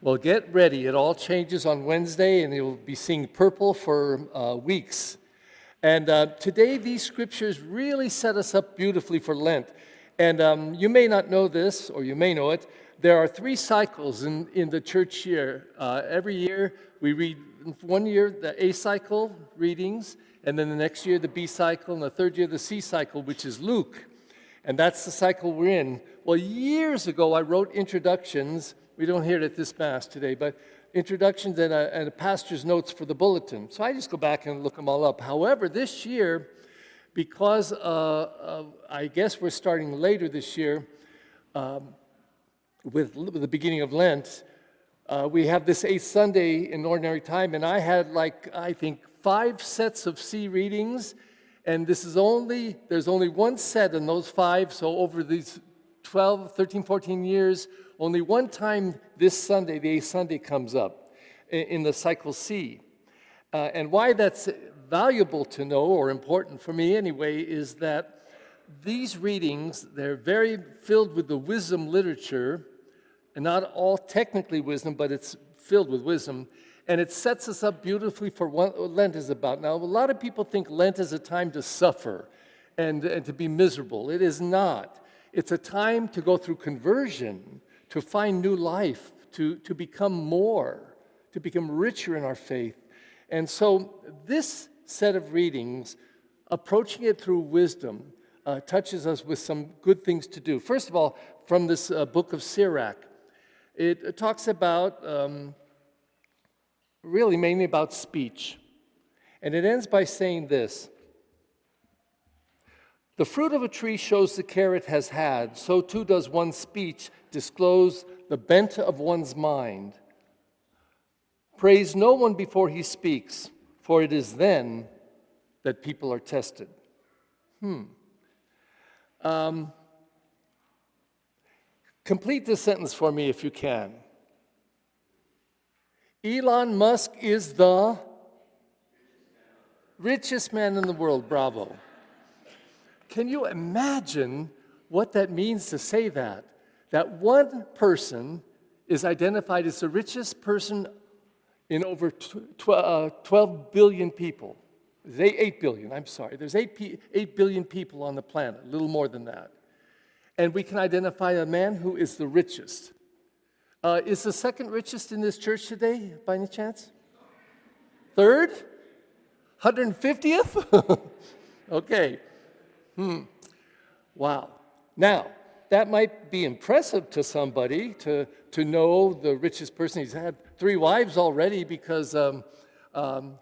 Well, get ready. It all changes on Wednesday, and you'll be seeing purple for weeks. And today, these scriptures really set us up beautifully for Lent. And you may not know this, or you may know it. There are 3 cycles in the church year. Every year, we read 1 year the A cycle readings, and then the next year the B cycle, and the third year the C cycle, which is Luke. And that's the cycle we're in. Well, years ago, I wrote introductions. We don't hear it at this Mass today, but introductions and a pastor's notes for the bulletin. So I just go back and look them all up. However, this year, because I guess we're starting later this year with the beginning of Lent, we have this 8th Sunday in Ordinary Time, and I had I think 5 sets of C readings, and there's only one set in those 5, so over these 12, 13, 14 years, only one time this Sunday, the 8th Sunday, comes up in the cycle C. And why that's valuable to know, or important for me anyway, is that these readings, they're very filled with the wisdom literature, and not all technically wisdom, but it's filled with wisdom, and it sets us up beautifully for what Lent is about. Now, a lot of people think Lent is a time to suffer and to be miserable. It is not. It's a time to go through conversion, to find new life, to become more, to become richer in our faith. And so this set of readings, approaching it through wisdom, touches us with some good things to do. First of all, from this book of Sirach, it talks about, really mainly about speech. And it ends by saying this: the fruit of a tree shows the care it has had, so too does one's speech disclose the bent of one's mind. Praise no one before he speaks, for it is then that people are tested. Complete this sentence for me if you can. Elon Musk is the richest man in the world. Bravo. Can you imagine what that means to say that? That one person is identified as the richest person in over 12 billion people. There's 8 billion, I'm sorry. There's 8 billion people on the planet, a little more than that. And we can identify a man who is the richest. Is the second richest in this church today, by any chance? Third? 150th? Okay. Wow. Now, that might be impressive to somebody to know the richest person. He's had 3 wives already because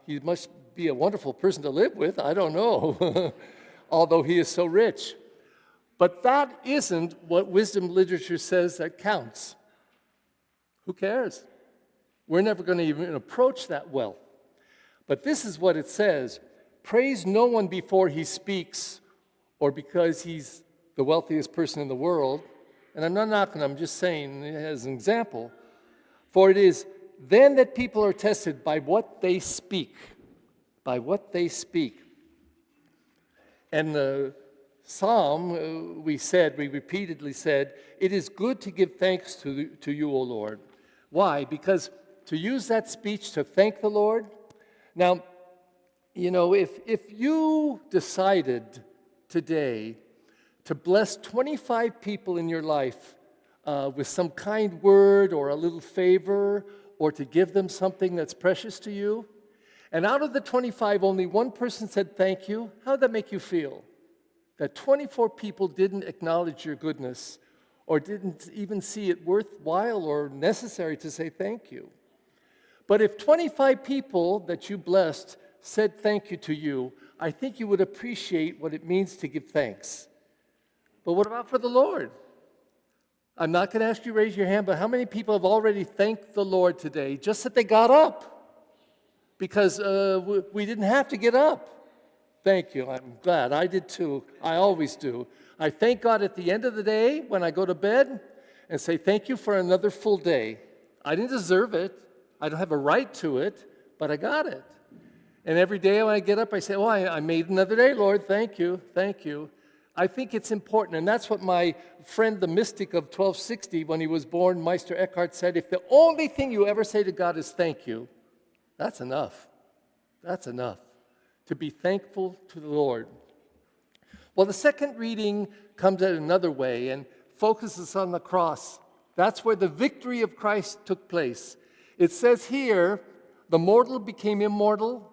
he must be a wonderful person to live with. I don't know, although he is so rich. But that isn't what wisdom literature says that counts. Who cares? We're never going to even approach that wealth. But this is what it says: praise no one before he speaks, or because he's the wealthiest person in the world. And I'm not knocking, I'm just saying as an example. For it is then that people are tested by what they speak. By what they speak. And the Psalm, we repeatedly said, it is good to give thanks to you, O Lord. Why? Because to use that speech to thank the Lord. Now, you know, if you decided today to bless 25 people in your life with some kind word or a little favor, or to give them something that's precious to you, and out of the 25, only one person said thank you, how would that make you feel? That 24 people didn't acknowledge your goodness, or didn't even see it worthwhile or necessary to say thank you. But if 25 people that you blessed said thank you to you, I think you would appreciate what it means to give thanks. But what about for the Lord? I'm not going to ask you to raise your hand, but how many people have already thanked the Lord today just that they got up? Because we didn't have to get up. Thank you. I'm glad. I did too. I always do. I thank God at the end of the day when I go to bed and say thank you for another full day. I didn't deserve it. I don't have a right to it, but I got it. And every day when I get up, I say, oh, I made another day, Lord. Thank you. Thank you. I think it's important, and that's what my friend, the mystic of 1260, when he was born, Meister Eckhart, said, if the only thing you ever say to God is thank you, that's enough. That's enough. To be thankful to the Lord. Well, the second reading comes at another way and focuses on the cross. That's where the victory of Christ took place. It says here, the mortal became immortal.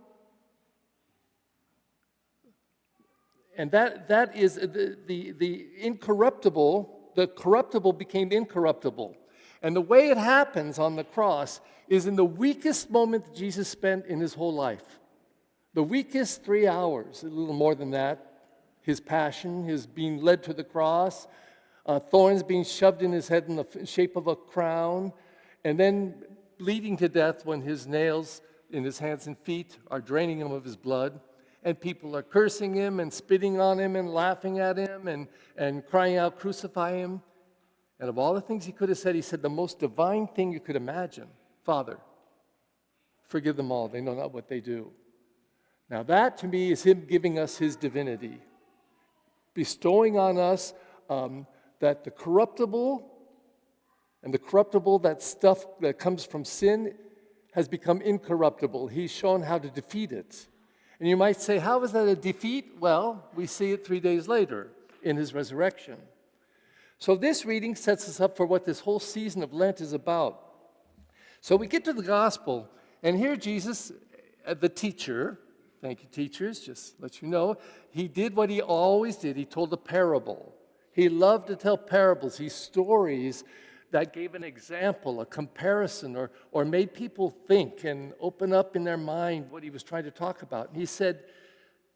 And that is the incorruptible, the corruptible became incorruptible. And the way it happens on the cross is in the weakest moment that Jesus spent in his whole life. The weakest 3 hours, a little more than that. His passion, his being led to the cross, thorns being shoved in his head in the shape of a crown, and then bleeding to death when his nails in his hands and feet are draining him of his blood. And people are cursing him and spitting on him and laughing at him and crying out, crucify him. And of all the things he could have said, he said the most divine thing you could imagine. Father, forgive them all. They know not what they do. Now that to me is him giving us his divinity. Bestowing on us that the corruptible, that stuff that comes from sin, has become incorruptible. He's shown how to defeat it. And you might say, how is that a defeat? Well, we see it 3 days later in his resurrection. So this reading sets us up for what this whole season of Lent is about. So we get to the gospel, and here Jesus, the teacher, thank you teachers, just let you know, he did what he always did. He told a parable. He loved to tell parables, these stories that gave an example, a comparison, or made people think and open up in their mind what he was trying to talk about. And he said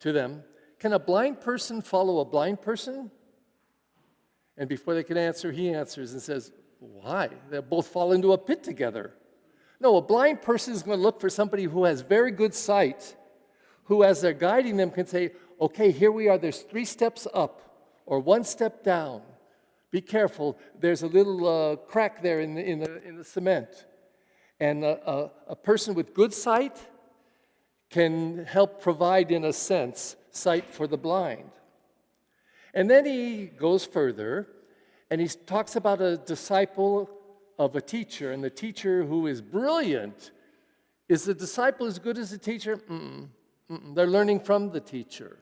to them, can a blind person follow a blind person? And before they can answer, he answers and says, why? They'll both fall into a pit together. No, a blind person is going to look for somebody who has very good sight, who as they're guiding them can say, okay, here we are, there's 3 steps up or 1 step down. Be careful, there's a little crack there in the cement. And a person with good sight can help provide, in a sense, sight for the blind. And then he goes further, and he talks about a disciple of a teacher, and the teacher who is brilliant. Is the disciple as good as the teacher? They're learning from the teacher.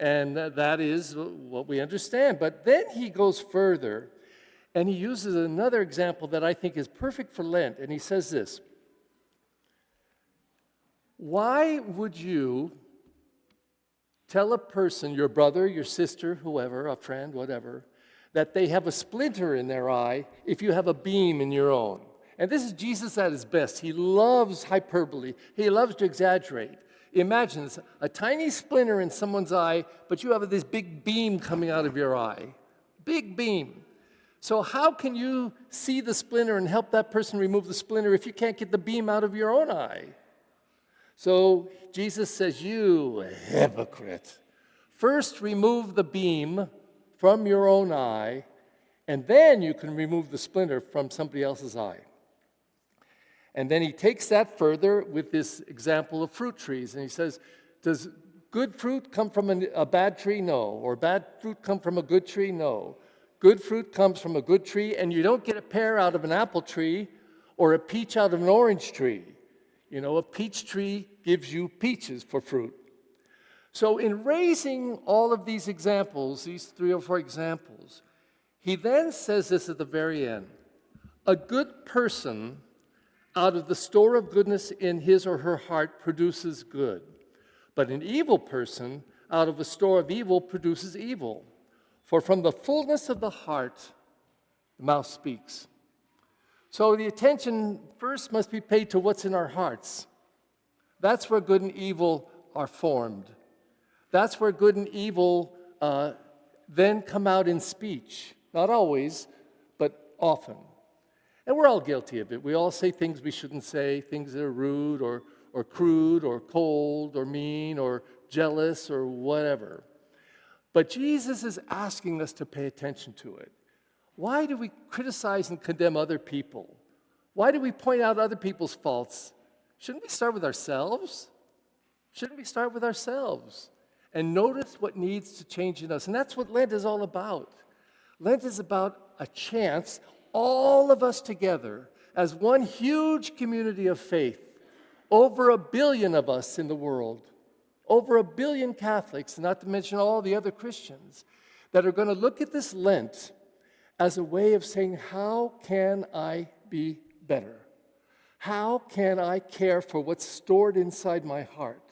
And that is what we understand. But then he goes further, and he uses another example that I think is perfect for Lent. And he says this, why would you tell a person, your brother, your sister, whoever, a friend, whatever, that they have a splinter in their eye if you have a beam in your own? And this is Jesus at his best. He loves hyperbole. He loves to exaggerate. Imagine this, a tiny splinter in someone's eye, but you have this big beam coming out of your eye. Big beam. So how can you see the splinter and help that person remove the splinter if you can't get the beam out of your own eye? So Jesus says, you hypocrite. First remove the beam from your own eye, and then you can remove the splinter from somebody else's eye. And then he takes that further with this example of fruit trees. And he says, does good fruit come from a bad tree? No. Or bad fruit come from a good tree? No. Good fruit comes from a good tree, and you don't get a pear out of an apple tree or a peach out of an orange tree. You know, a peach tree gives you peaches for fruit. So in raising all of these examples, these 3 or 4 examples, he then says this at the very end. A good person out of the store of goodness in his or her heart produces good. But an evil person out of a store of evil produces evil. For from the fullness of the heart, the mouth speaks. So the attention first must be paid to what's in our hearts. That's where good and evil are formed. That's where good and evil then come out in speech. Not always, but often. And we're all guilty of it. We all say things we shouldn't say, things that are rude or crude or cold or mean or jealous or whatever. But Jesus is asking us to pay attention to it. Why do we criticize and condemn other people? Why do we point out other people's faults? Shouldn't we start with ourselves? Shouldn't we start with ourselves? and notice what needs to change in us. And that's what Lent is all about. Lent is about a chance, all of us together, as one huge community of faith, over 1 billion of us in the world, over 1 billion Catholics, not to mention all the other Christians, that are going to look at this Lent as a way of saying, how can I be better? How can I care for what's stored inside my heart?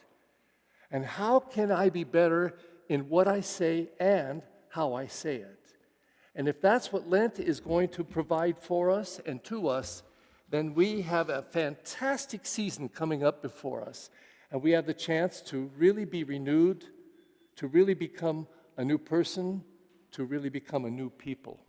And how can I be better in what I say and how I say it? And if that's what Lent is going to provide for us and to us, then we have a fantastic season coming up before us. And we have the chance to really be renewed, to really become a new person, to really become a new people.